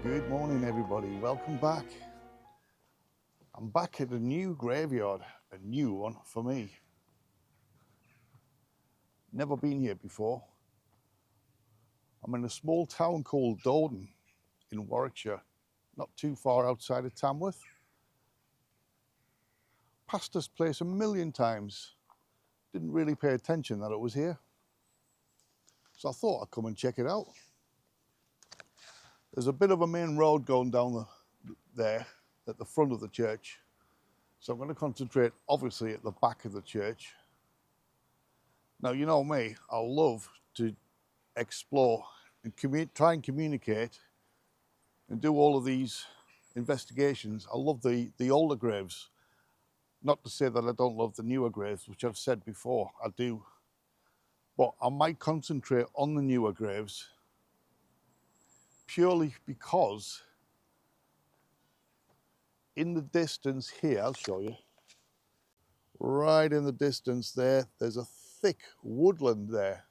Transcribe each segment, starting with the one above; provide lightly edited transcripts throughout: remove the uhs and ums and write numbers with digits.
Good morning, everybody. Welcome back. I'm back at a new graveyard, a new one for me. Never been here before. I'm in a small town called Dowden in Warwickshire, not too far outside of Tamworth. Passed this place a million times. Didn't really pay attention that it was here. So I thought I'd come and check it out. There's a bit of a main road going down there at the front of the church. So I'm going to concentrate obviously at the back of the church. Now, you know me, I love to explore and try and communicate and do all of these investigations. I love the older graves. Not to say that I don't love the newer graves, which I've said before, I do. But I might concentrate on the newer graves purely because in the distance here, I'll show you, right in the distance there, there's a thick woodland there.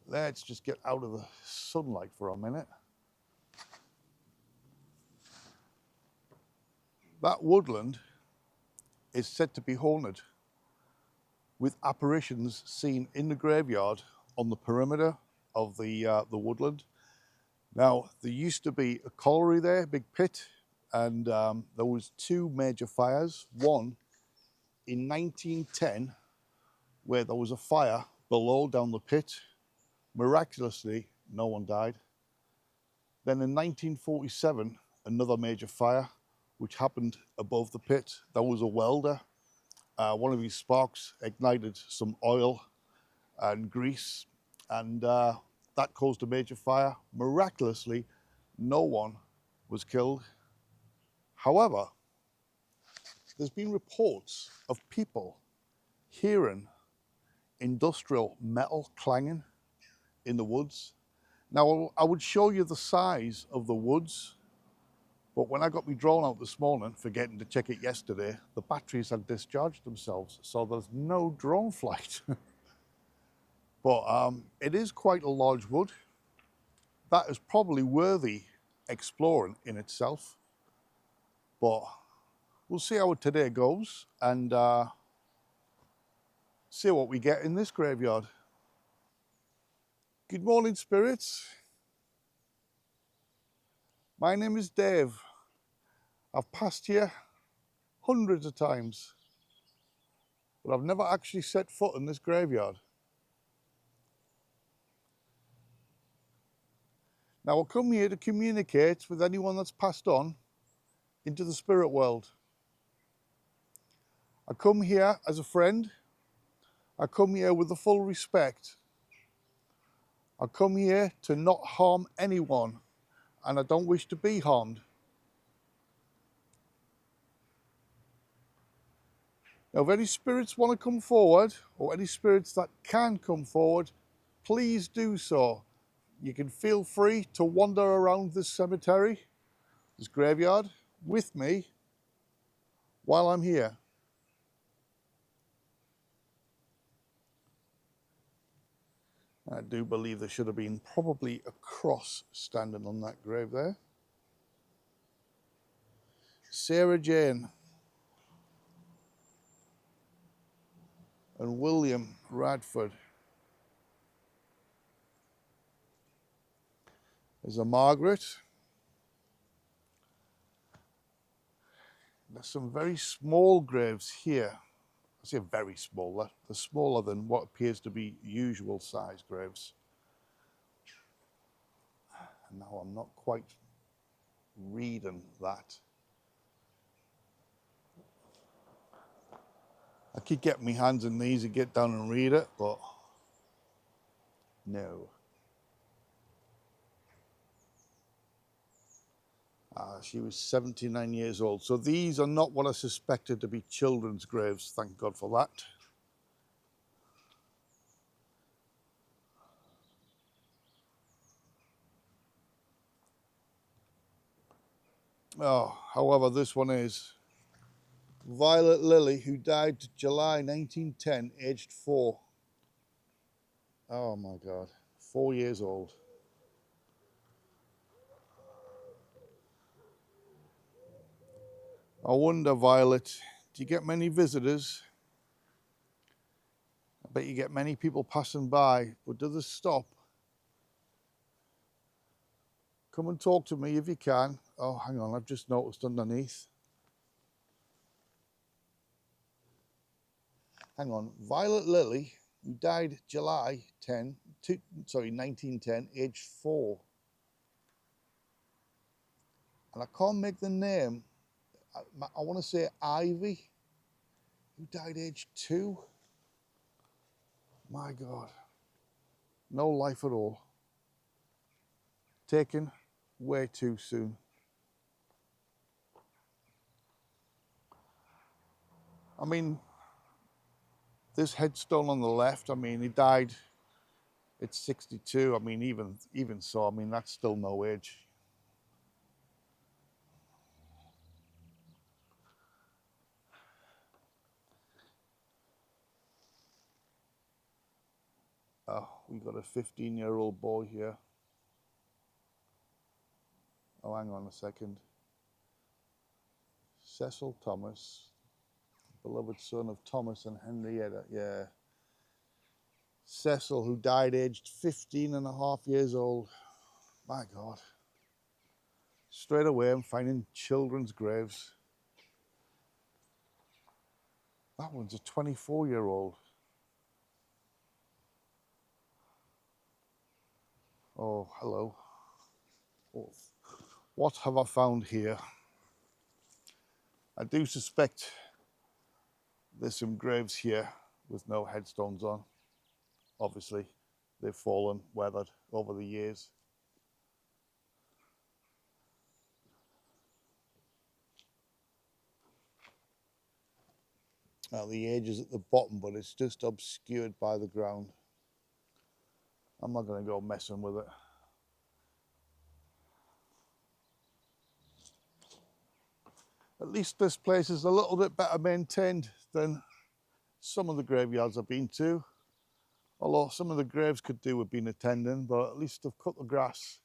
Let's just get out of the sunlight for a minute. That woodland is said to be haunted, with apparitions seen in the graveyard on the perimeter of the woodland. Now, there used to be a colliery there, a big pit, and there was two major fires. One in 1910, where there was a fire below down the pit. Miraculously, no one died. Then in 1947, another major fire, which happened above the pit. There was a welder. One of his sparks ignited some oil and grease, and that caused a major fire. Miraculously, no one was killed. However, there's been reports of people hearing industrial metal clanging in the woods. Now, I would show you the size of the woods, but when I got my drone out this morning, forgetting to check it yesterday, the batteries had discharged themselves, so there's no drone flight. But it is quite a large wood. That is probably worthy exploring in itself. But we'll see how today goes and see what we get in this graveyard. Good morning, spirits. My name is Dave. I've passed here hundreds of times, but I've never actually set foot in this graveyard. Now, I come here to communicate with anyone that's passed on into the spirit world. I come here as a friend. I come here with the full respect. I come here to not harm anyone, and I don't wish to be harmed. Now, if any spirits want to come forward, or any spirits that can come forward, please do so. You can feel free to wander around this cemetery, this graveyard, with me while I'm here. I do believe there should have been probably a cross standing on that grave there. Sarah Jane and William Radford. There's a Margaret. There's some very small graves here. I say very small, they're smaller than what appears to be usual size graves. And now I'm not quite reading that. I keep getting my hands and knees and get down and read it, but no. She was 79 years old. So these are not what I suspected to be children's graves, thank God for that. Oh, however, this one is. Violet Lily, who died July 1910, aged 4. Oh my God, 4 years old. I wonder, Violet, do you get many visitors? I bet you get many people passing by, but do they stop? Come and talk to me if you can. Oh, hang on, I've just noticed underneath. Hang on, Violet Lily, who died July 1910, aged 4. And I can't make the name. I want to say Ivy, who died aged 2. My God, no life at all. Taken way too soon. I mean, this headstone on the left, I mean, he died at 62. I mean, even so, I mean, that's still no age. Oh, we got a 15-year-old boy here. Oh, hang on a second. Cecil Thomas, beloved son of Thomas and Henrietta. Yeah. Cecil, who died aged 15 and a half years old. My God. Straight away, I'm finding children's graves. That one's a 24-year-old. Oh, hello. Oh, what have I found here? I do suspect there's some graves here with no headstones on. Obviously, they've fallen, weathered over the years. Now, the age is at the bottom, but it's just obscured by the ground. I'm not going to go messing with it. At least this place is a little bit better maintained than some of the graveyards I've been to. Although some of the graves could do with being attended, but at least they've cut the grass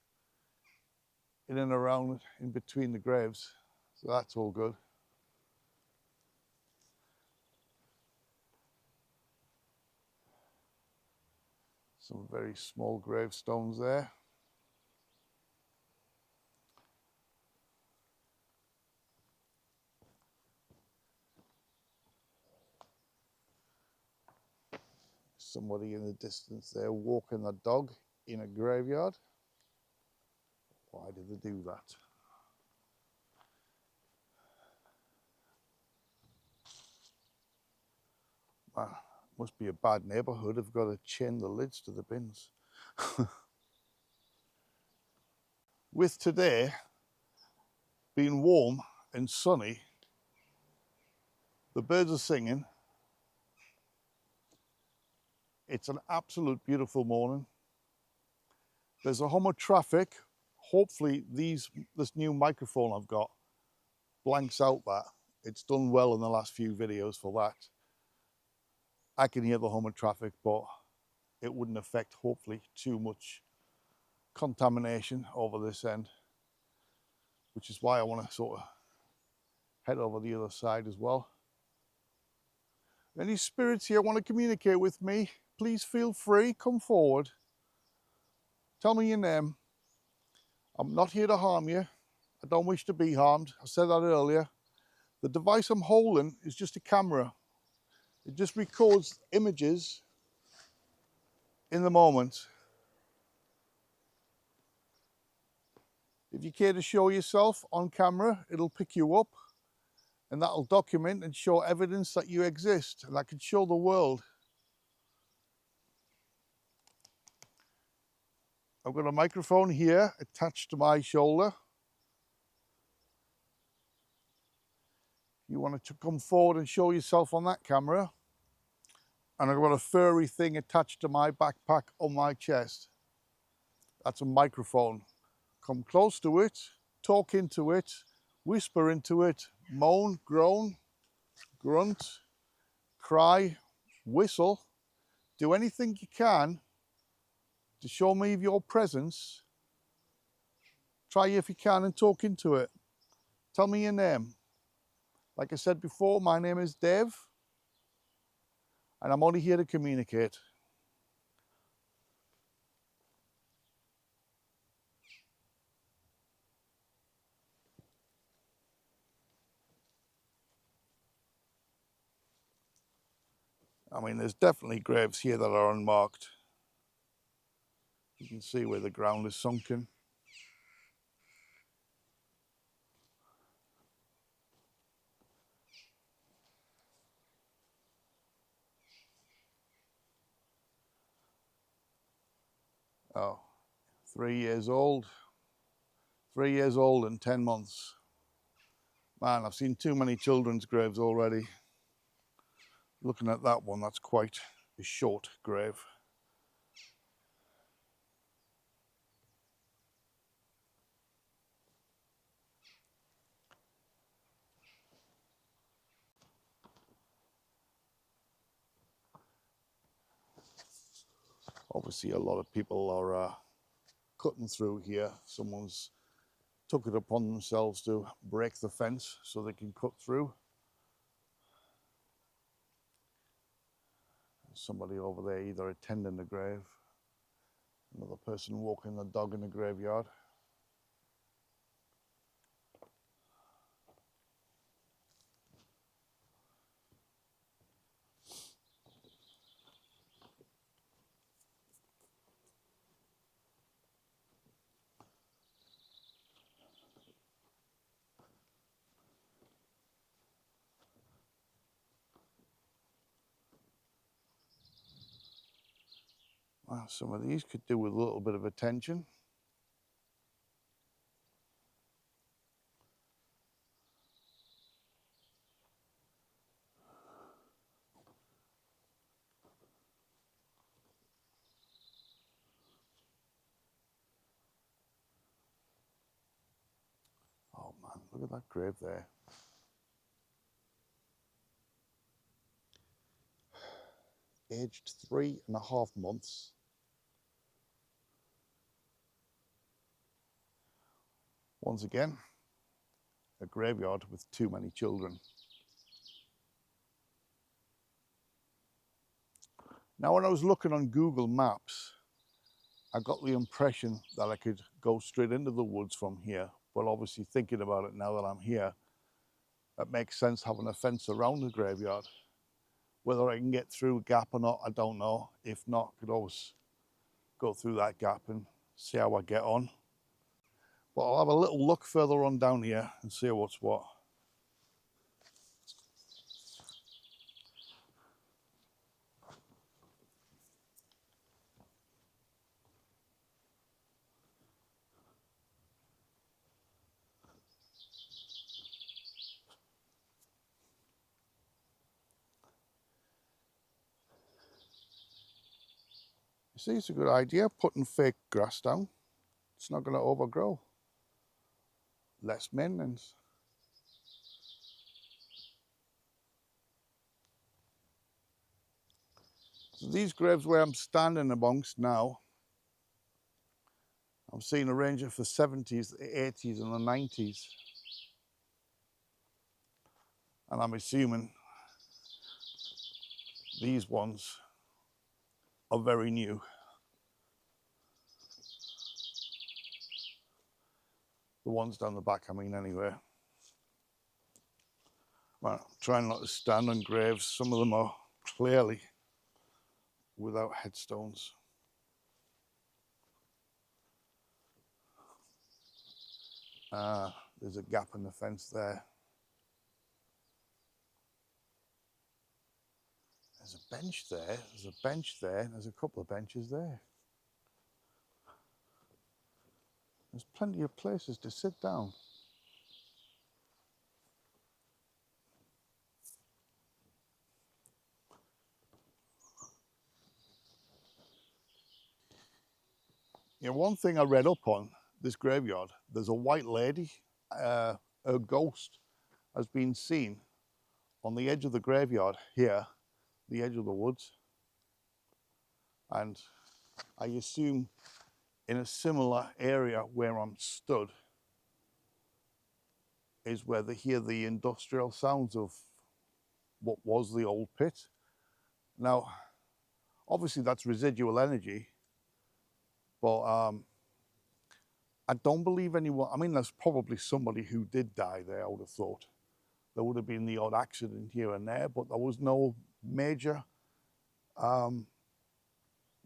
in and around, in between the graves. So that's all good. Some very small gravestones there. Somebody in the distance there walking a dog in a graveyard. Why did they do that? Well, must be a bad neighbourhood. I've got to chain the lids to the bins. With today being warm and sunny, the birds are singing. It's an absolute beautiful morning. There's a hum of traffic. Hopefully this new microphone I've got blanks out that. It's done well in the last few videos for that. I can hear the hum of traffic, but it wouldn't affect, hopefully, too much contamination over this end, which is why I want to sort of head over the other side as well. Any spirits here want to communicate with me, please feel free, come forward. Tell me your name. I'm not here to harm you. I don't wish to be harmed. I said that earlier. The device I'm holding is just a camera. It just records images in the moment. If you care to show yourself on camera, it'll pick you up and that'll document and show evidence that you exist, and that can show the world. I've got a microphone here attached to my shoulder. You want to come forward and show yourself on that camera. And I've got a furry thing attached to my backpack on my chest. That's a microphone. Come close to it, talk into it, whisper into it, moan, groan. grunt, cry, whistle, do anything you can to show me of your presence. Try if you can and talk into it. Tell me your name. Like I said before, my name is Dave, and I'm only here to communicate. I mean, there's definitely graves here that are unmarked. You can see where the ground is sunken. Oh, 3 years old. 3 years old and 10 months. Man, I've seen too many children's graves already. Looking at that one, that's quite a short grave. Obviously, a lot of people are cutting through here. Someone's took it upon themselves to break the fence so they can cut through. Somebody over there either attending the grave, another person walking the dog in the graveyard. Well, some of these could do with a little bit of attention. Oh man, look at that grave there. Aged 3.5 months. Once again, a graveyard with too many children. Now, when I was looking on Google Maps, I got the impression that I could go straight into the woods from here. But obviously, thinking about it now that I'm here, it makes sense having a fence around the graveyard. Whether I can get through a gap or not, I don't know. If not, I could always go through that gap and see how I get on. But I'll have a little look further on down here and see what's what. You see, it's a good idea, putting fake grass down. It's not going to overgrow. Less maintenance. So these graves where I'm standing amongst now, I'm seeing a range of the 70s, the 80s and the 90s. And I'm assuming these ones are very new. The ones down the back, I mean, anyway. Well, I'm trying not to stand on graves. Some of them are clearly without headstones. There's a gap in the fence there. There's a bench there, there's a bench there, there's a couple of benches there. There's plenty of places to sit down. You know, one thing I read up on this graveyard, there's a white lady, a ghost has been seen on the edge of the graveyard here, the edge of the woods, and I assume in a similar area where I'm stood is where they hear the industrial sounds of what was the old pit. Now, obviously that's residual energy, but I don't believe anyone, I mean, there's probably somebody who did die there, I would have thought. There would have been the odd accident here and there, but there was no major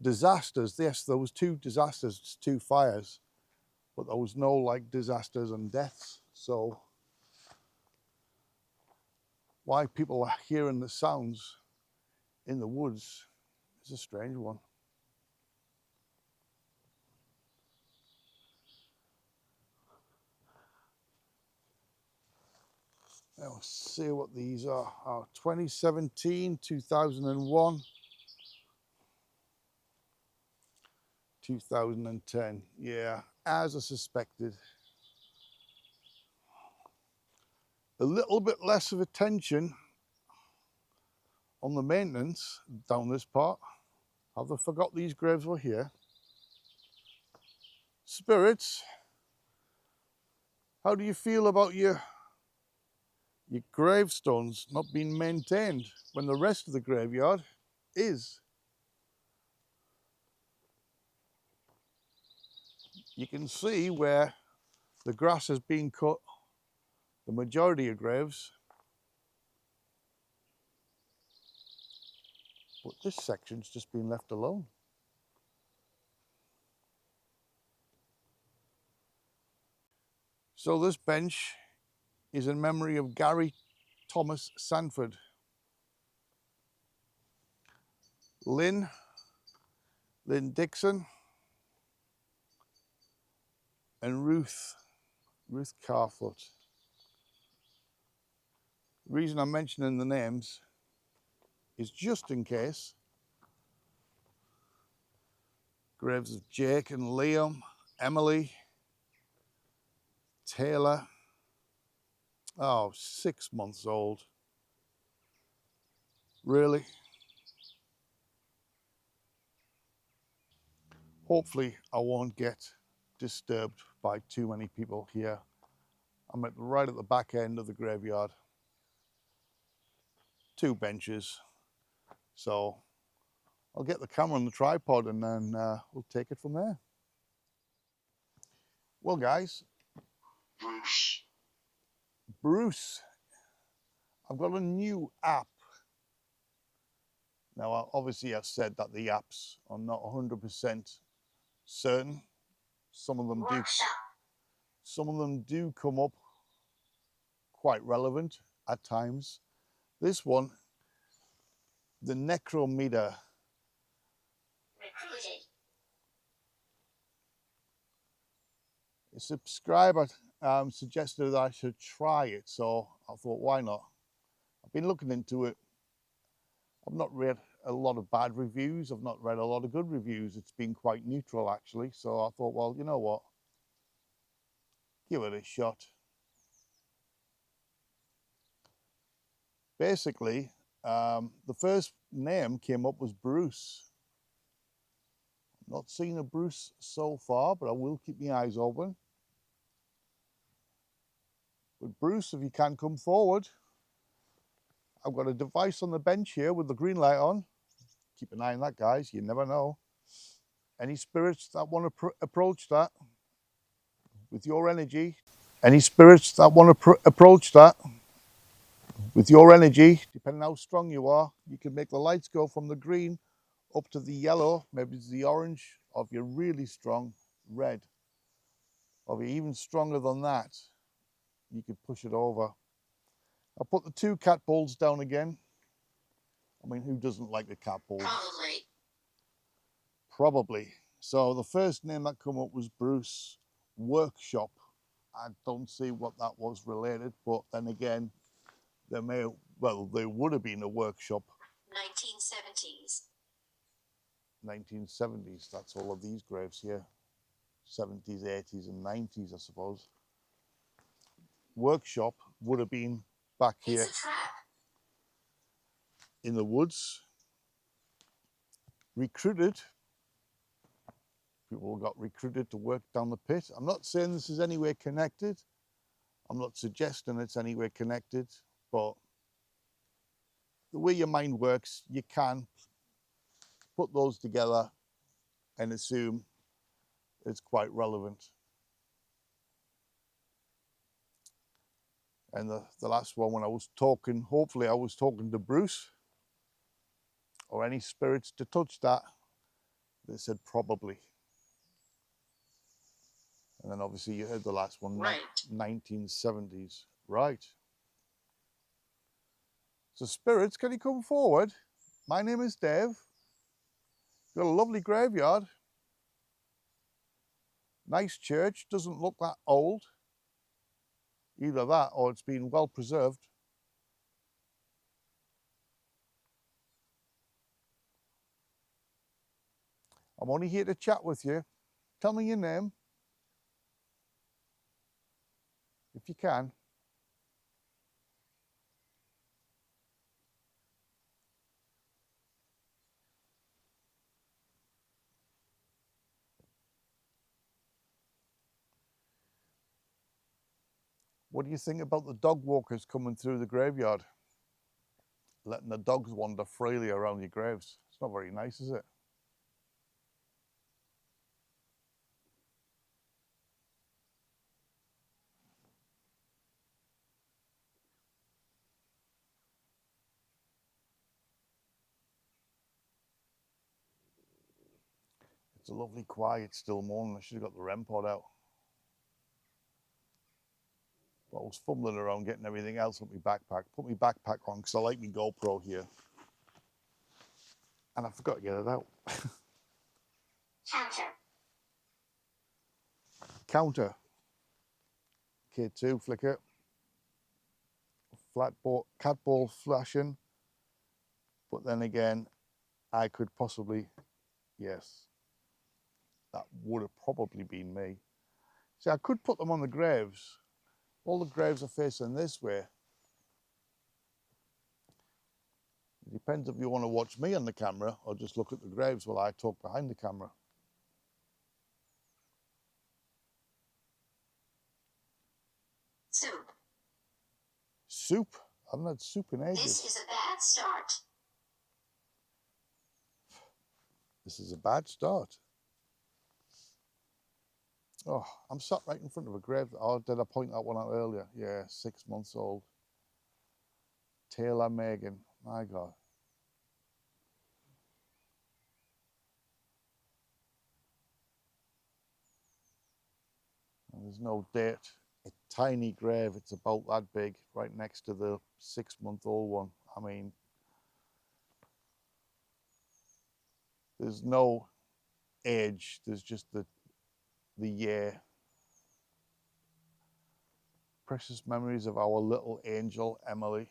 disasters. Yes, there was 2 disasters, 2 fires, but there was no like disasters and deaths. So why people are hearing the sounds in the woods is a strange one. Let's see what these are. 2017, 2001, 2010. Yeah, as I suspected. A little bit less of attention on the maintenance down this part. Have they forgot these graves were here? Spirits, how do you feel about your gravestones not being maintained when the rest of the graveyard is? You can see where the grass has been cut, the majority of graves, but this section's just been left alone. So this bench is in memory of Gary Thomas Sanford. Lynn Dixon, and Ruth Carfoot. The reason I'm mentioning the names is just in case. Graves of Jake and Liam, Emily, Taylor, 6 months old. Really? Hopefully I won't get disturbed by too many people here. I'm right at the back end of the graveyard. 2 benches. So I'll get the camera on the tripod and then we'll take it from there. Well guys, Bruce, I've got a new app. Now obviously I've said that the apps are not 100% certain. Some of them do come up quite relevant at times. This one, the Necrometer. A subscriber suggested that I should try it, so I thought, why not? I've been looking into it. I've not read a lot of bad reviews. I've not read a lot of good reviews. It's been quite neutral, actually. So I thought, well, you know what? Give it a shot. Basically, the first name came up was Bruce. Not seen a Bruce so far, but I will keep my eyes open. But Bruce, if you can come forward, I've got a device on the bench here with the green light on. Keep an eye on that, guys. You never know. Any spirits that want to approach that with your energy, depending on how strong you are, you can make the lights go from the green up to the yellow, maybe it's the orange, or if you're really strong, red. Or if you're even stronger than that, you could push it over. I'll put the 2 cat balls down again. I mean, who doesn't like the cat balls? Probably. So the first name that came up was Bruce Workshop. I don't see what that was related, but then again, there would have been a workshop. 1970s. 1970s, that's all of these graves here. 70s, 80s and 90s, I suppose. Workshop would have been back here. It's a trap. in the woods, recruited. People got recruited to work down the pit. I'm not saying this is anywhere connected. I'm not suggesting it's anywhere connected, but the way your mind works, you can put those together and assume it's quite relevant. And the last one, when I was talking, hopefully I was talking to Bruce or any spirits to touch that, they said probably. And then obviously you heard the last one, right. 1970s. Right. So spirits, can you come forward? My name is Dave. Got a lovely graveyard. Nice church, doesn't look that old. Either that or it's been well preserved. I'm only here to chat with you. Tell me your name, if you can. What do you think about the dog walkers coming through the graveyard? Letting the dogs wander freely around your graves. It's not very nice, is it? It's a lovely, quiet, still morning. I should have got the REM pod out. But I was fumbling around getting everything else up my backpack. Put my backpack on because I like my GoPro here. And I forgot to get it out. Counter. K2 flicker. Flat ball, cat ball flashing. But then again, I could possibly, yes, that would have probably been me. See, I could put them on the graves. All the graves are facing this way. It depends if you want to watch me on the camera or just look at the graves while I talk behind the camera. Soup. Soup? I haven't had soup in ages. This is a bad start. This is a bad start. Oh, I'm sat right in front of a grave. Oh, did I point that one out earlier? Yeah, 6 months old. Taylor Megan. My God. And there's no date. A tiny grave. It's about that big, right next to the 6-month-old one. I mean, there's no age. There's just the year. Precious memories of our little angel, Emily.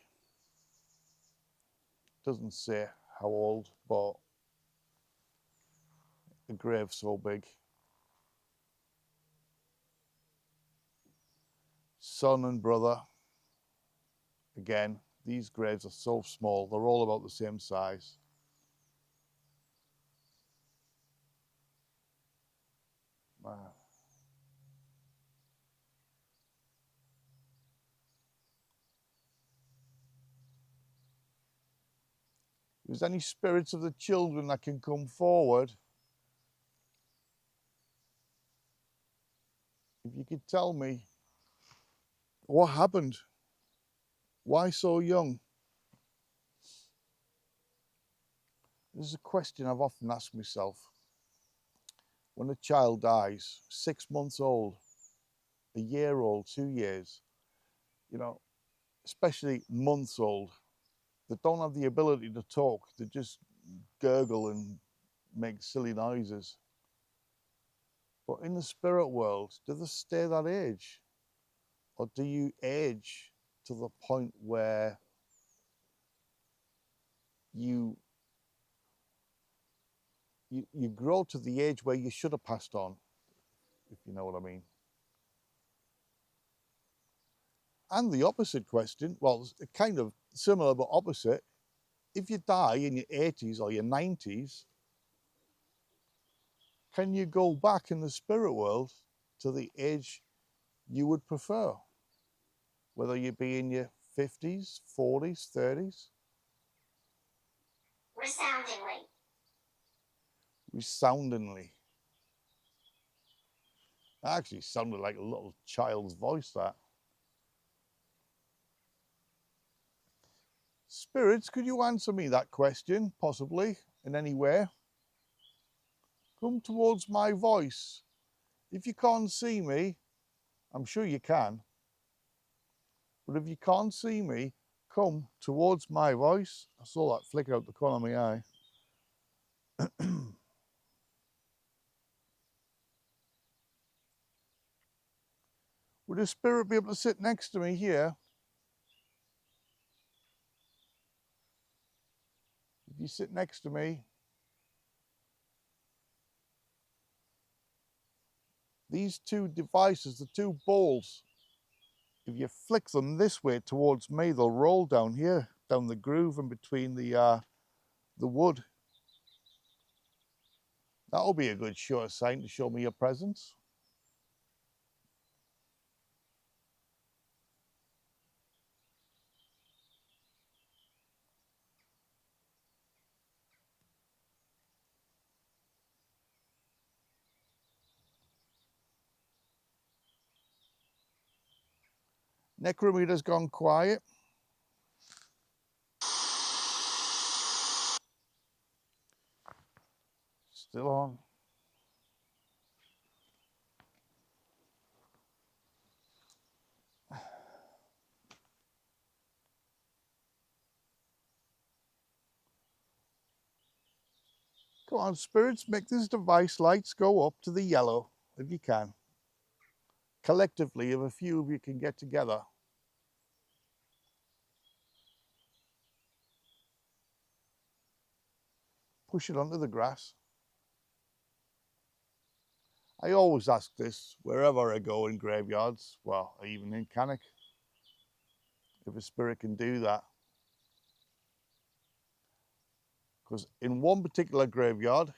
Doesn't say how old, but the grave's so big. Son and brother. Again, these graves are so small. They're all about the same size. Man. If there's any spirits of the children that can come forward, if you could tell me what happened, why so young? This is a question I've often asked myself. When a child dies, 6 months old, a year old, 2 years, you know, especially months old, they don't have the ability to talk. They just gurgle and make silly noises. But in the spirit world, do they stay that age? Or do you age to the point where you grow to the age where you should have passed on, if you know what I mean? And the opposite question, well, it's kind of similar but opposite. if you die in your 80s or your 90s, can you go back in the spirit world to the age you would prefer? Whether you be in your 50s, 40s, 30s? Resoundingly. Resoundingly. That actually sounded like a little child's voice, that. Spirits, could you answer me that question, possibly, in any way? Come towards my voice. If you can't see me, I'm sure you can, but if you can't see me, come towards my voice. I saw that flicker out the corner of my eye. Would a spirit be able to sit next to me here? If you sit next to me, these two devices, the two balls, if you flick them this way towards me, they'll roll down here, down the groove in between the wood. That'll be a good sure sign to show me your presence. Necrometer's gone quiet. Still on. Come on, spirits, make this device lights go up to the yellow, if you can. Collectively, if a few of you can get together. Push it onto the grass. I always ask this wherever I go in graveyards, well, even in Cannock, if a spirit can do that. Because in one particular graveyard,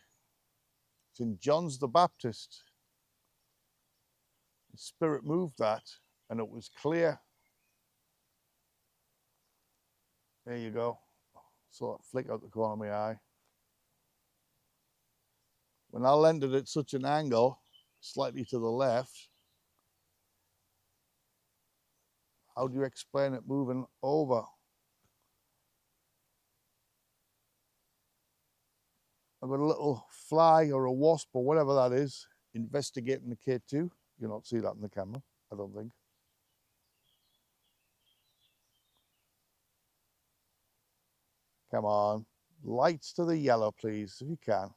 St. John's the Baptist, the spirit moved that and it was clear. There you go. Saw it flick out the corner of my eye. When I landed at such an angle, slightly to the left, how do you explain it moving over? I've got a little fly or a wasp or whatever that is investigating the K2. You'll not see that in the camera, I don't think. Come on, lights to the yellow, please, if you can.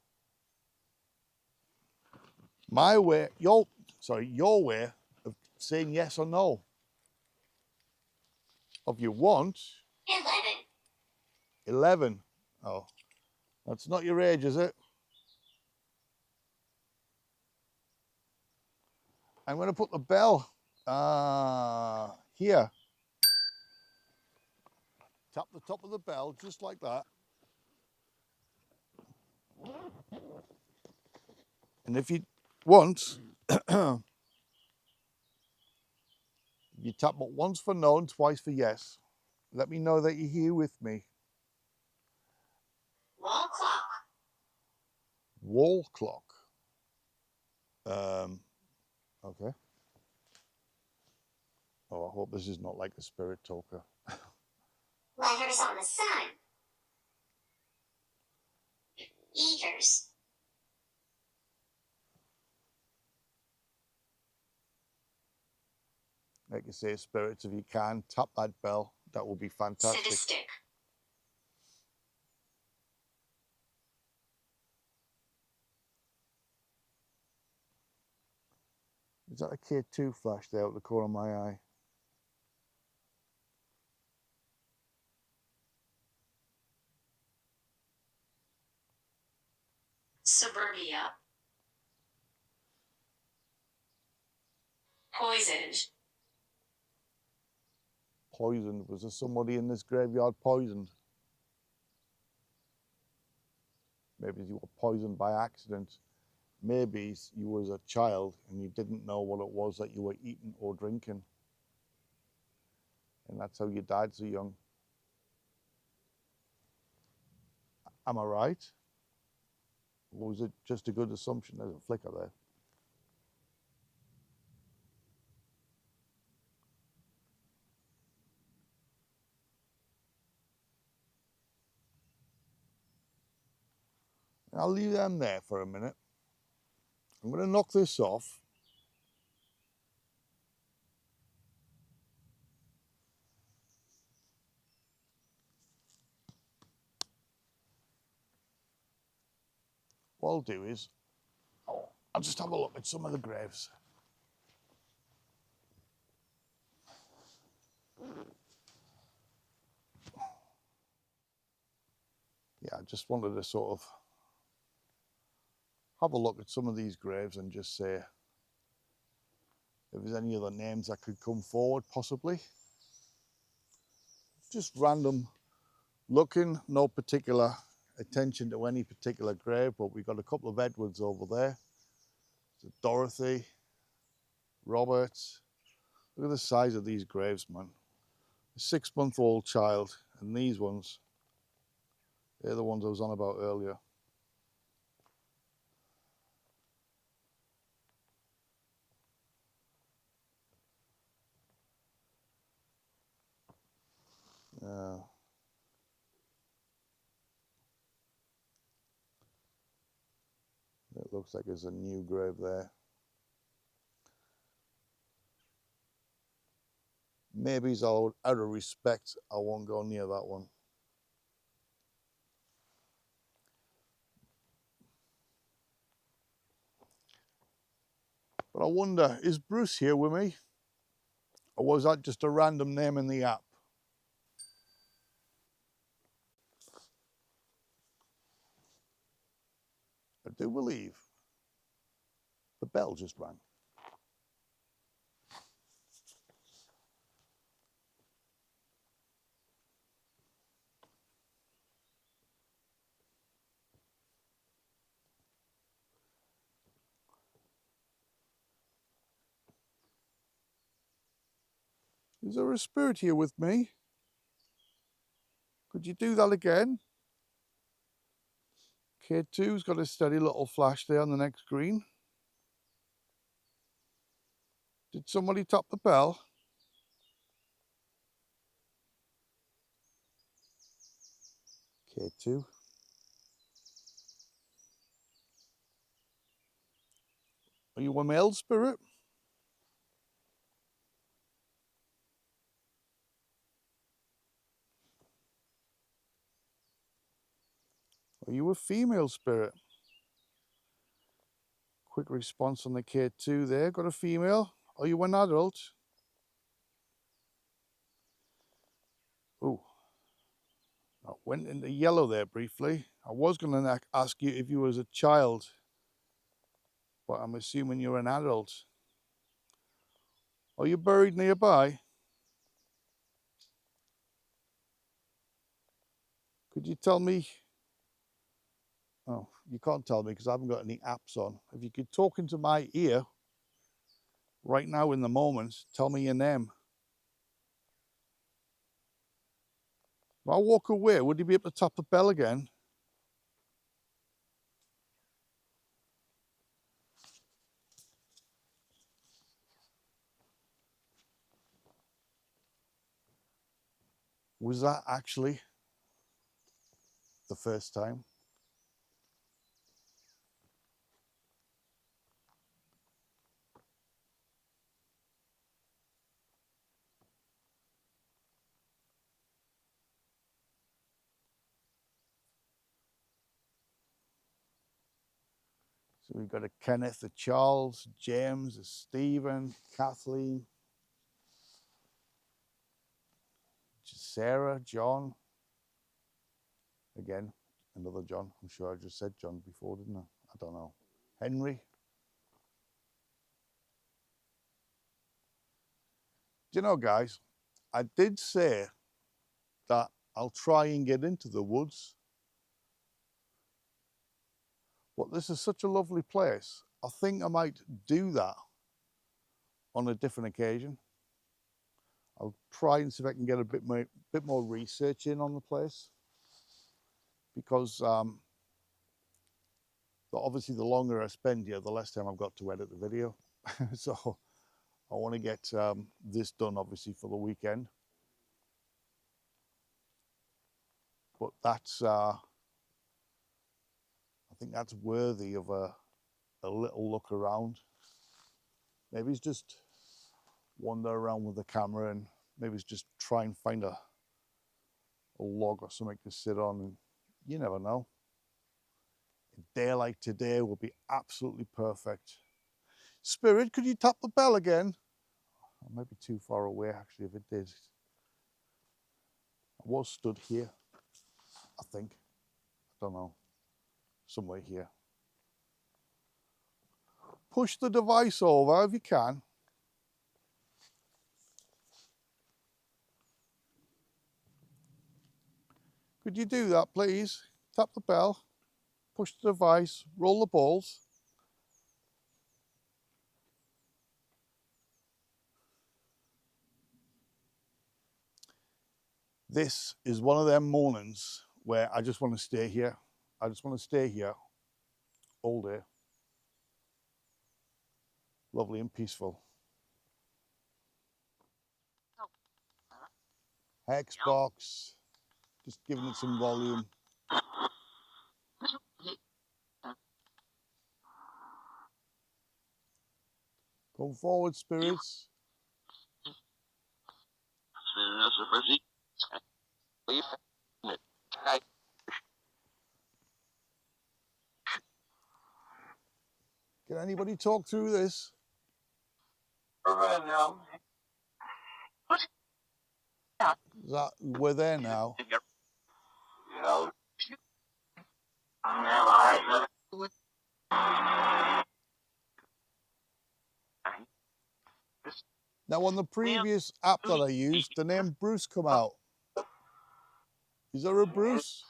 My way, your way of saying yes or no. Of you want 11. Oh, that's not your age, is it? I'm going to put the bell here. Tap the top of the bell just like that. And if you want, you tap it once for no and twice for yes. Let me know that you're here with me. Wall clock. Wall clock. Okay. Oh, I hope this is not like a spirit talker. Letters on the sun. Eaters. Like you say, spirits, if you can, tap that bell. That will be fantastic. Sadistic. Is that a K2 flash there at the corner of my eye? Suburbia. Poisoned. Poisoned. Was there somebody in this graveyard poisoned? Maybe you were poisoned by accident. Maybe you was a child and you didn't know what it was that you were eating or drinking. And that's how you died so young. Am I right? Or was it just a good assumption? There's a flicker there. I'll leave them there for a minute. I'm going to knock this off. What I'll do is, I'll just have a look at some of the graves. Yeah, I just wanted to sort of have a look at some of these graves and just say if there's any other names that could come forward, possibly. Just random looking, no particular attention to any particular grave, but we've got a couple of Edwards over there. So Dorothy, Robert. Look at the size of these graves, man. A 6-month-old child, and these ones, they're the ones I was on about earlier. It looks like there's a new grave there. Maybe out of respect, I won't go near that one. But I wonder, is Bruce here with me? Or was that just a random name in the app? I do believe the bell just rang. Is there a spirit here with me? Could you do that again? K2's got a steady little flash there on the next screen. Did somebody tap the bell? K2. Are you a male spirit? Are you a female spirit? Quick response on the K2 there. Got a female. Are you an adult? Oh, I went into yellow there briefly. I was going to ask you if you was a child, but I'm assuming you're an adult. Are you buried nearby? Could you tell me? Oh, you can't tell me because I haven't got any apps on. If you could talk into my ear right now in the moment, tell me your name. If I walk away, would you be able to tap the bell again? Was that actually the first time? So we've got a Kenneth, a Charles, James, a Stephen, Kathleen, Sarah, John. Again, another John. I'm sure I just said John before, didn't I? I don't know. Henry. Do you know, guys, I did say that I'll try and get into the woods But this is such a lovely place. I think I might do that on a different occasion. I'll try and see if I can get a bit more research in on the place, because obviously the longer I spend here, the less time I've got to edit the video. So I want to get this done obviously for the weekend. But that's I think that's worthy of a little look around. Maybe it's just wander around with the camera, and maybe it's just try and find a log or something to sit on, and you never know. A day like today will be absolutely perfect. Spirit, could you tap the bell again? I might be too far away actually if it did. I was stood here, I think. I don't know. Somewhere here. Push the device over if you can. Could you do that, please? Tap the bell, push the device, roll the balls. This is one of them mornings where I just want to stay here. I just want to stay here all day. Lovely and peaceful. Xbox, just giving it some volume. Come forward, spirits. Can anybody talk through this? We're there now. Now on the previous app that I used, the name Bruce come out. Is there a Bruce?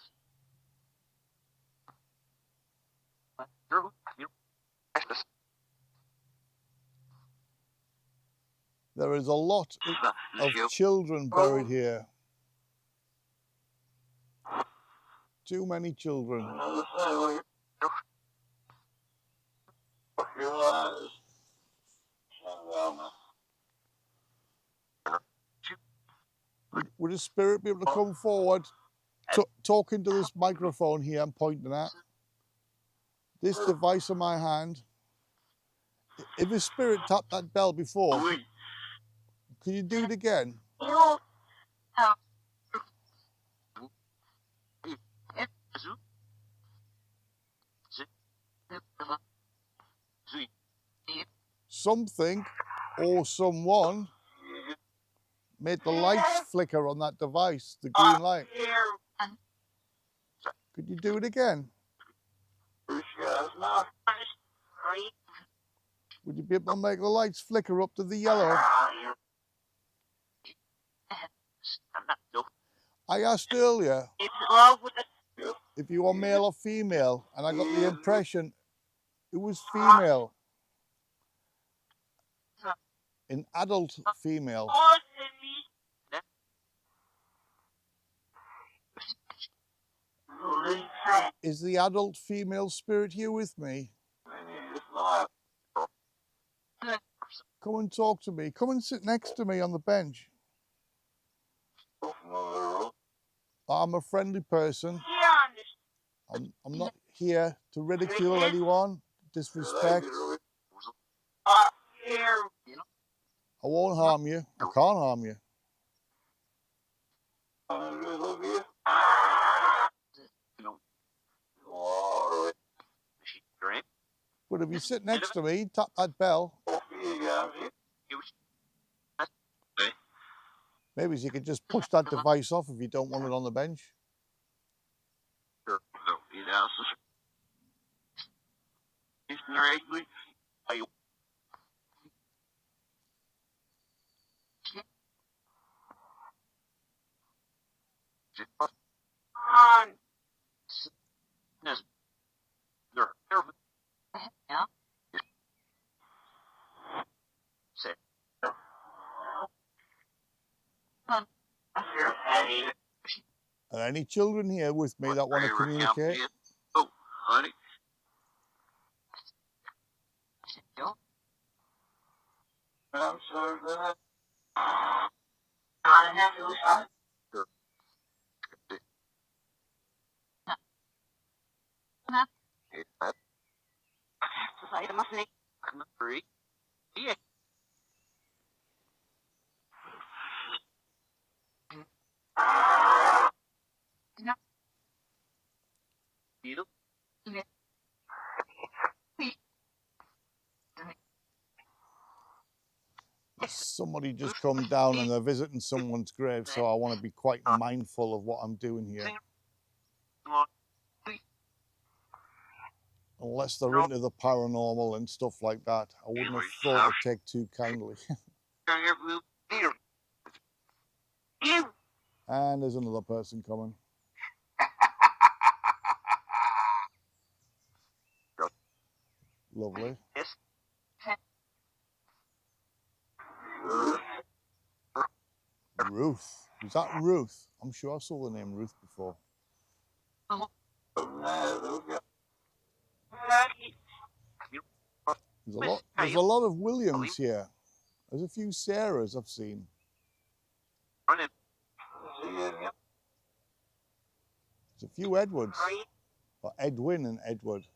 There is a lot of children buried here. Too many children. Would a spirit be able to come forward, talking to this microphone here I'm pointing at? This device in my hand. If a spirit tapped that bell before, can you do it again? Something or someone made the lights flicker on that device, the green light. Could you do it again? Would you be able to make the lights flicker up to the yellow? I asked earlier if you were male or female, and I got the impression it was female. An adult female. Is the adult female spirit here with me? Come and talk to me. Come and sit next to me on the bench. I'm a friendly person. I'm not here to ridicule anyone, disrespect. I won't harm you. I can't harm you. But if you sit next to me, tap that bell. Maybe you could just push that device off if you don't want it on the bench. Are there any children here with me that want to communicate? Oh, honey. I'm sorry for that. Sure. Hey, that. I'm free. Yeah. Beetle. Somebody just come down and they're visiting someone's grave, so I want to be quite mindful of what I'm doing here. Unless they're into the paranormal and stuff like that, I wouldn't have thought to take too kindly. And there's another person coming. Lovely. Ruth. Is that Ruth? I'm sure I saw the name Ruth before. There's a lot of Williams here. There's a few Sarahs I've seen. There's a few Edwards. Or Edwin and Edward.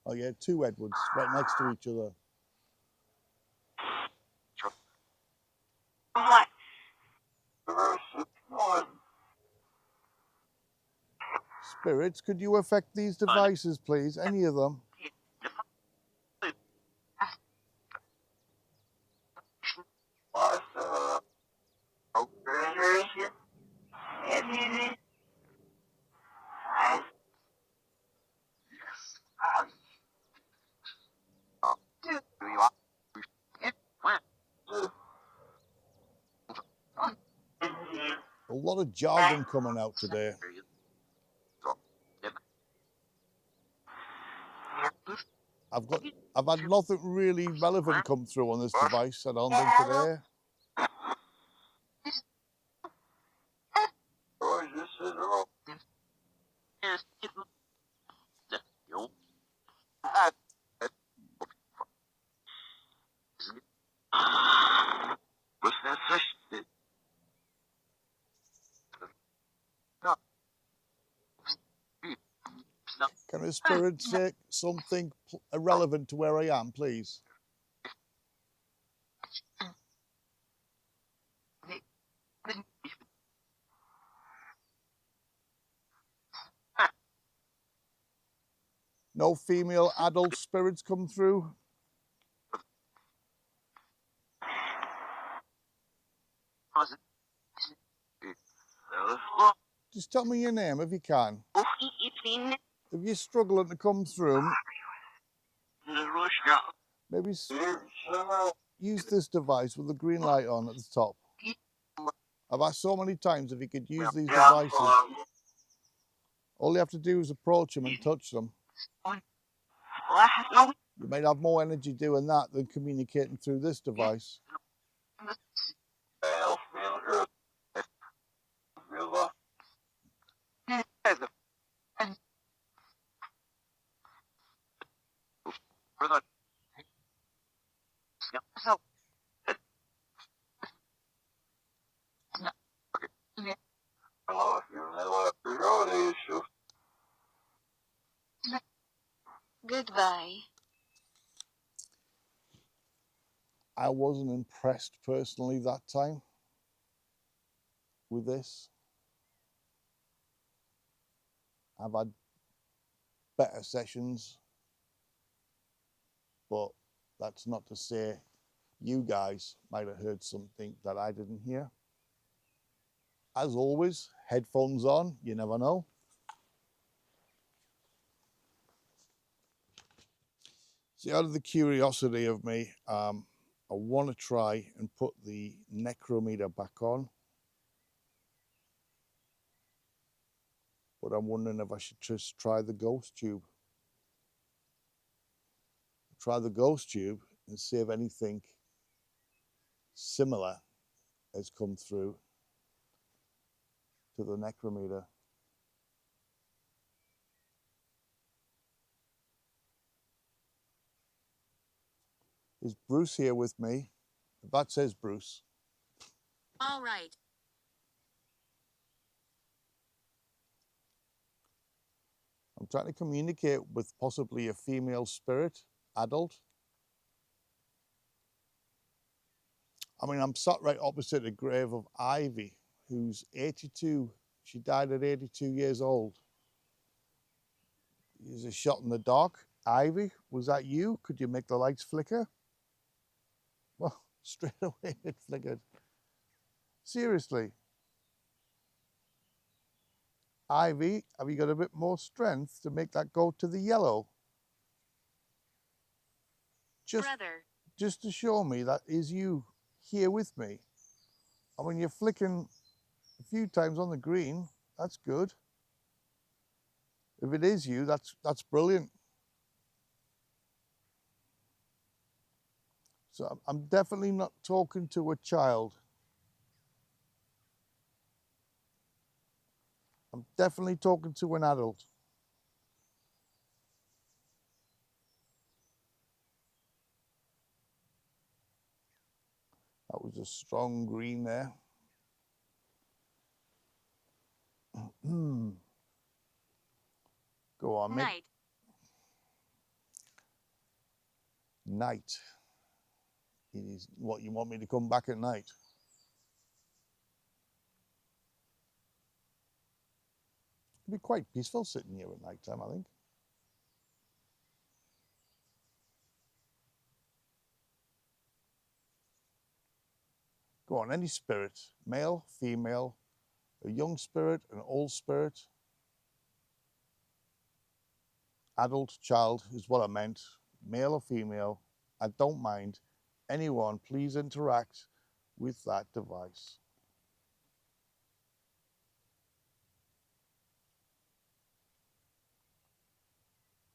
Oh yeah, two Edwards right next to each other. Spirits, could you affect these devices, please? Any of them? A lot of jargon coming out today. I've had nothing really relevant come through on this device, I don't think, today. Can a spirit say something irrelevant to where I am, please? No female adult spirits come through? Just tell me your name if you can. If you're struggling to come through, maybe use this device with the green light on at the top. I've asked so many times if you could use these devices. All you have to do is approach them and touch them. You might have more energy doing that than communicating through this device. Goodbye. I wasn't impressed personally that time with this. I've had better sessions, but that's not to say you guys might have heard something that I didn't hear. As always, headphones on, you never know. See, out of the curiosity of me, I want to try and put the necrometer back on. But I'm wondering if I should just try the ghost tube. Try the ghost tube and see if anything similar has come through. to the necrometer. Is Bruce here with me? That says Bruce. All right. I'm trying to communicate with possibly a female spirit, adult. I mean, I'm sat right opposite the grave of Ivy, who's 82. She died at 82 years old. There's a shot in the dark. Ivy, was that you? Could you make the lights flicker? Well, straight away it flickered. Seriously. Ivy, have you got a bit more strength to make that go to the yellow? Just to show me that is you here with me. And when you're flicking a few times on the green, that's good. If it is you, that's brilliant. So I'm definitely not talking to a child. I'm definitely talking to an adult. That was a strong green there. Go on, Night. Night. It is what you want me to come back at night. It'd be quite peaceful sitting here at night time, I think. Go on, any spirit, male, female, a young spirit, an old spirit, adult, child is what I meant, male or female, I don't mind. Anyone, please interact with that device.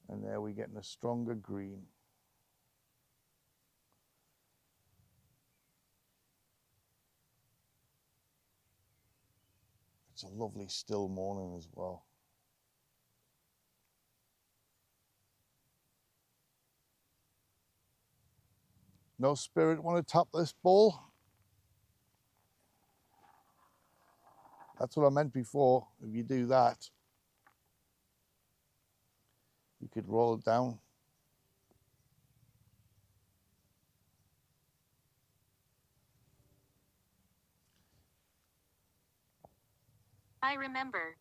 And there we're getting a stronger green. It's a lovely still morning as well. No spirit want to tap this ball? That's what I meant before. If you do that, you could roll it down. I remember.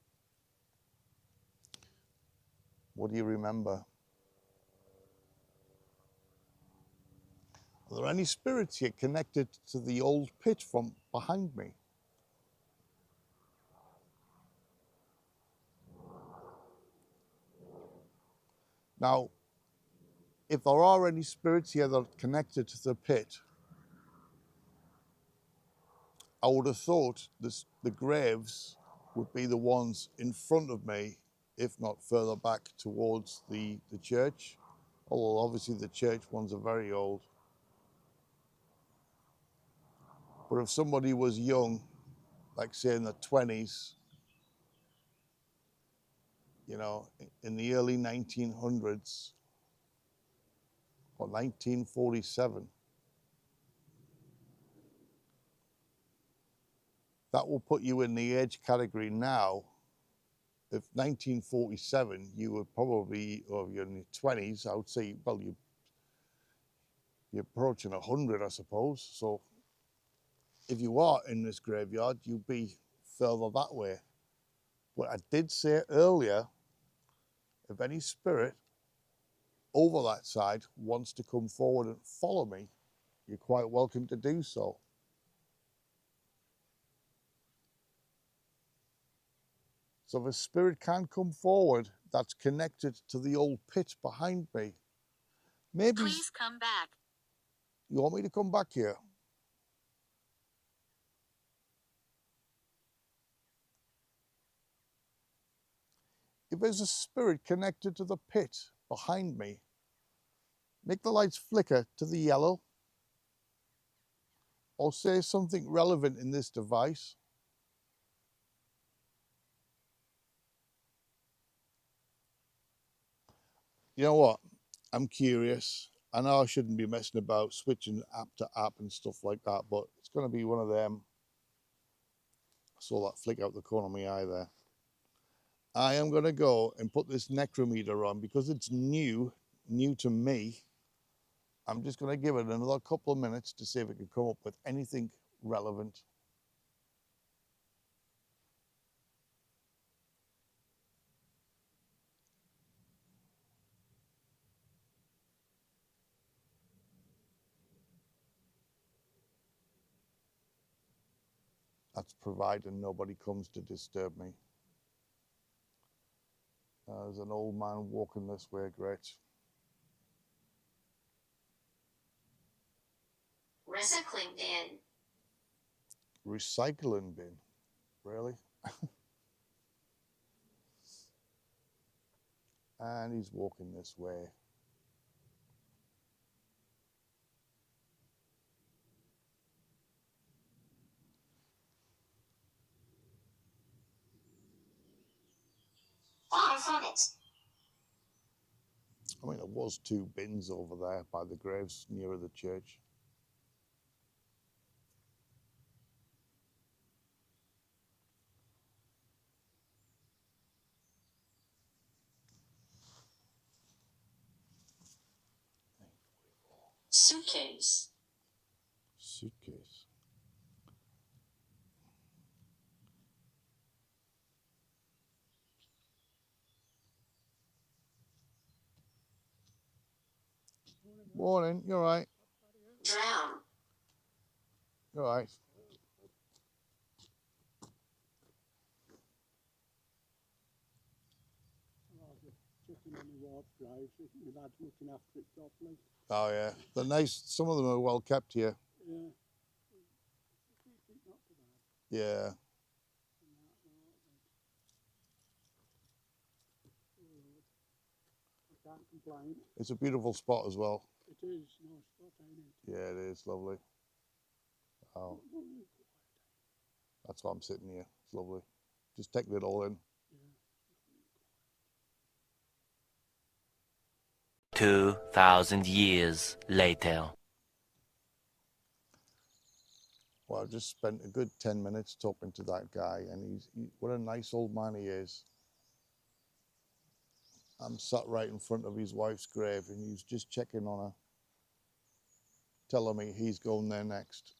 What do you remember? Are there any spirits here connected to the old pit from behind me? Now, if there are any spirits here that are connected to the pit, I would have thought the graves would be the ones in front of me, if not further back towards the church. Although obviously the church ones are very old. But if somebody was young, like say in the 20s, you know, in the early 1900s or 1947, that will put you in the age category now. If 1947, you were probably, or you're in your 20s, I would say, well, you're approaching 100, I suppose. So if you are in this graveyard, you'd be further that way. But I did say earlier, if any spirit over that side wants to come forward and follow me, you're quite welcome to do so. So if a spirit can come forward that's connected to the old pit behind me, maybe... Please come back. You want me to come back here? If there's a spirit connected to the pit behind me, make the lights flicker to the yellow, or say something relevant in this device. You know what? I'm curious. I know I shouldn't be messing about switching app to app and stuff like that, but it's going to be one of them. I saw that flick out the corner of my eye there. I am going to go and put this necrometer on because it's new to me. I'm just going to give it another couple of minutes to see if it can come up with anything relevant. That's providing nobody comes to disturb me. There's an old man walking this way, great. Recycling bin. Recycling bin, really? And he's walking this way. Far from it. I mean, there was 2 bins over there by the graves nearer the church. Suitcase. Suitcase. Morning, you all right? Drown. You all right? Checking on the ward drives, my lad's looking after it properly. Oh yeah, they're nice. Some of them are well kept here. Yeah. Not too bad. Yeah. I can't complain. It's a beautiful spot as well. It is, no spot, ain't it? Yeah, it is lovely. Oh, that's why I'm sitting here. It's lovely. Just taking it all in. 2,000 years later. Well, I've just spent a good 10 minutes talking to that guy, and what a nice old man he is. I'm sat right in front of his wife's grave, and he's just checking on her, telling me he's going there next.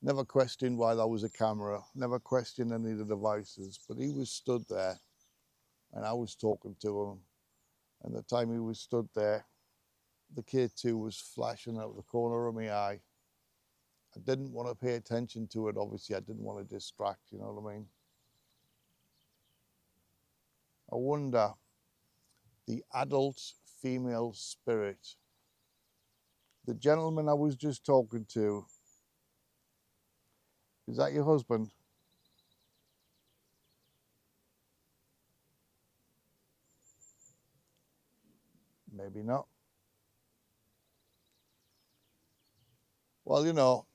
Never questioned why there was a camera, never questioned any of the devices, but he was stood there, and I was talking to him, and the time he was stood there, the K2 was flashing out the corner of my eye. I didn't want to pay attention to it, obviously. I didn't want to distract, you know what I mean? I wonder, the adult female spirit, the gentleman I was just talking to, is that your husband? Maybe not. Well, you know,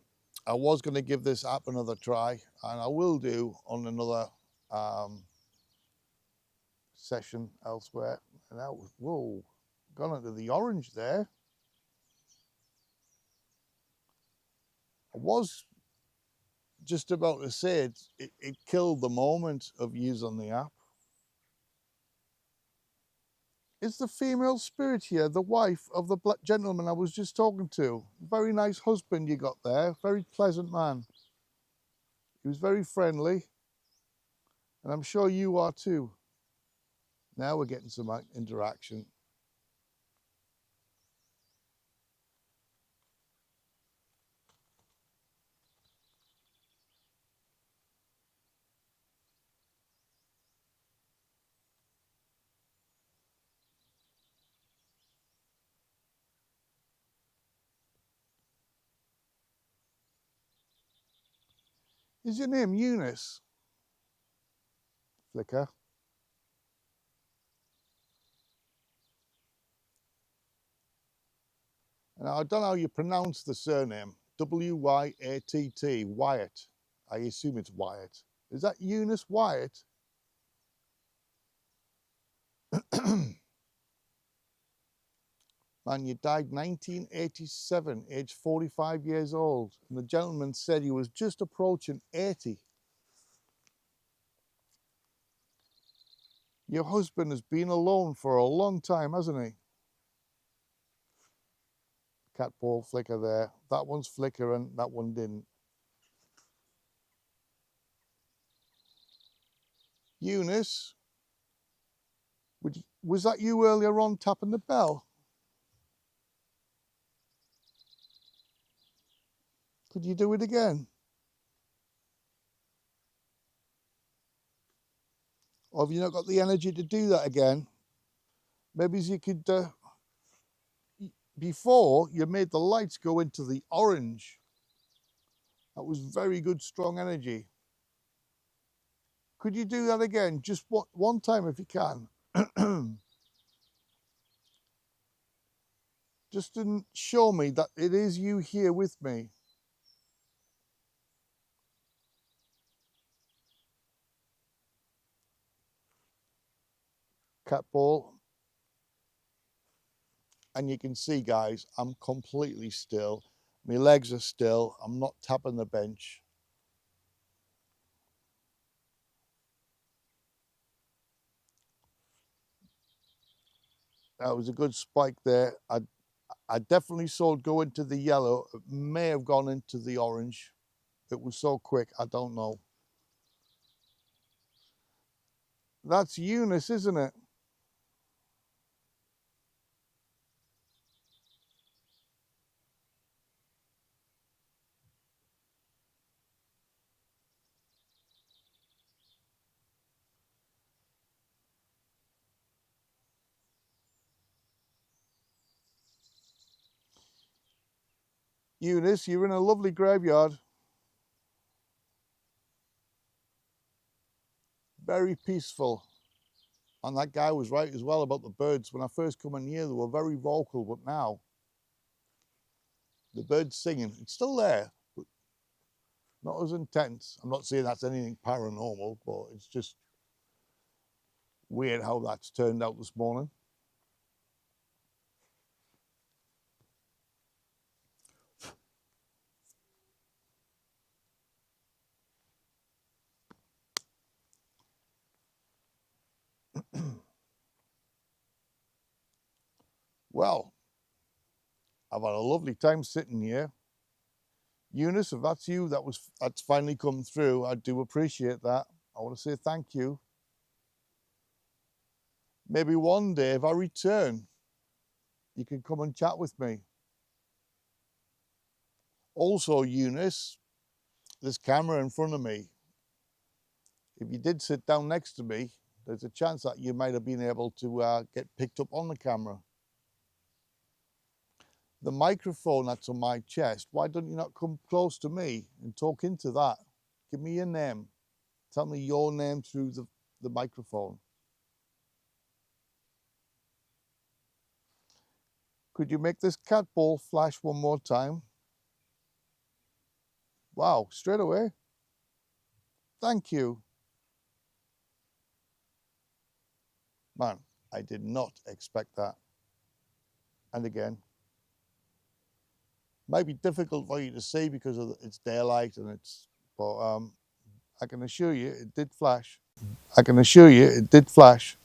I was going to give this app another try, and I will do on another session elsewhere. And that was, whoa, gone into the orange there. I was just about to say it killed the moment of using the app. It's the female spirit here, the wife of the black gentleman I was just talking to. Very nice husband you got there, very pleasant man. He was very friendly, and I'm sure you are too. Now we're getting some interaction. Is your name Eunice? Flicker. And I don't know how you pronounce the surname. W-Y-A-T-T, Wyatt. I assume it's Wyatt. Is that Eunice Wyatt? Man, you died 1987, aged 45 years old. And the gentleman said he was just approaching 80. Your husband has been alone for a long time, hasn't he? Cat ball flicker there. That one's flickering, that one didn't. Eunice, was that you earlier on tapping the bell? Could you do it again? Or have you not got the energy to do that again? Maybe you could, before you made the lights go into the orange. That was very good, strong energy. Could you do that again? Just one time if you can. Just to show me that it is you here with me. Cat ball. And you can see, guys, I'm completely still. My legs are still. I'm not tapping the bench. That was a good spike there. I definitely saw it go into the yellow. It may have gone into the orange. It was so quick, I don't know. That's Eunice, isn't it? Eunice, you're in a lovely graveyard. Very peaceful. And that guy was right as well about the birds. When I first come in here, they were very vocal, but now the birds singing, it's still there, but not as intense. I'm not saying that's anything paranormal, but it's just weird how that's turned out this morning. Well, I've had a lovely time sitting here. Eunice, if that's you, that's finally come through. I do appreciate that. I want to say thank you. Maybe one day, if I return, you can come and chat with me. Also, Eunice, this camera in front of me, if you did sit down next to me, there's a chance that you might have been able to get picked up on the camera. The microphone that's on my chest, why don't you not come close to me and talk into that? Give me your name. Tell me your name through the microphone. Could you make this cat ball flash one more time? Wow, straight away. Thank you. Man, I did not expect that. And again, might be difficult for you to see because it's daylight and but I can assure you it did flash. I can assure you it did flash.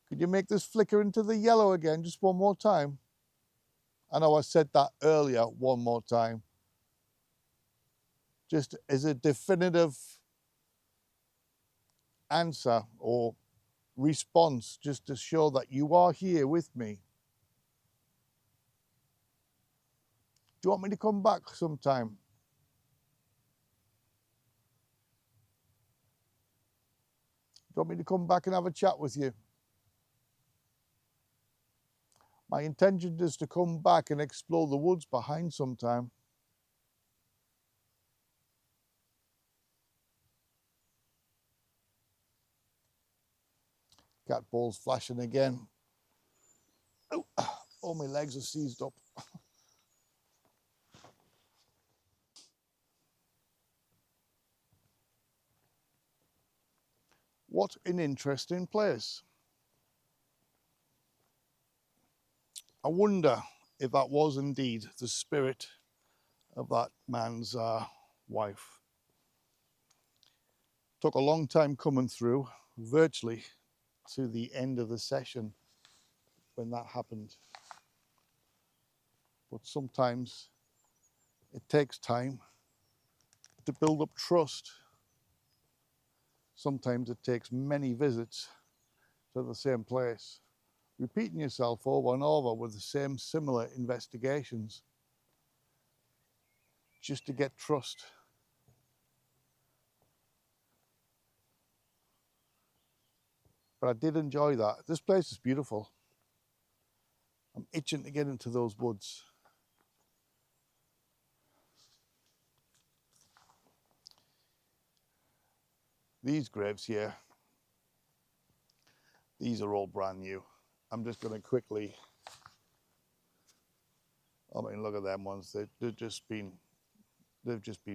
Could you make this flicker into the yellow again just one more time? I know I said that earlier, one more time. Just as a definitive answer or response, just to show that you are here with me. Do you want me to come back sometime? Do you want me to come back and have a chat with you? My intention is to come back and explore the woods behind sometime. Cat ball's flashing again. Oh, all my legs are seized up. What an interesting place. I wonder if that was indeed the spirit of that man's wife. Took a long time coming through, virtually to the end of the session when that happened. But sometimes it takes time to build up trust. Sometimes it takes many visits to the same place, repeating yourself over and over with the same similar investigations just to get trust. But I did enjoy that. This place is beautiful. I'm itching to get into those woods. These graves here, these are all brand new. I'm just going to quickly, I mean, look at them ones. They've just been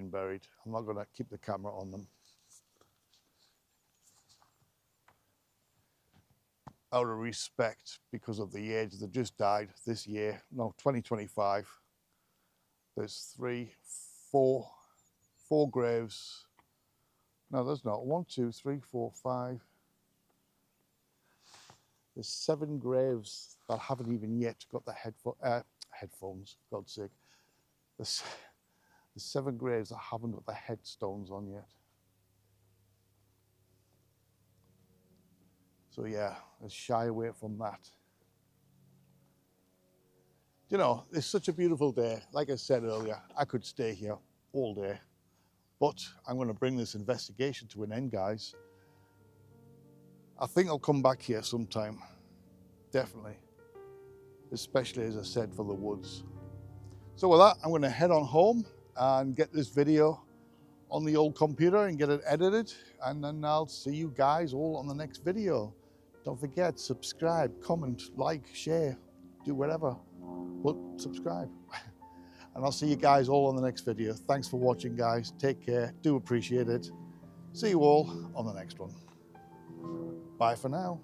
buried. I'm not going to keep the camera on them. Out of respect, because of the age, they just died this year, no, 2025. There's four graves. No, there's not. 1, 2, 3, 4, 5. There's 7 graves that haven't even yet got the headphones, for God's sake. There's 7 graves that haven't got the headstones on yet. So yeah, let's shy away from that. You know, it's such a beautiful day. Like I said earlier, I could stay here all day, but I'm going to bring this investigation to an end, guys. I think I'll come back here sometime, definitely, especially, as I said, for the woods. So with that, I'm going to head on home and get this video on the old computer and get it edited, and then I'll see you guys all on the next video. Don't forget, subscribe, comment, like, share, do whatever, but subscribe. And I'll see you guys all on the next video. Thanks for watching, guys. Take care. Do appreciate it. See you all on the next one. Bye for now.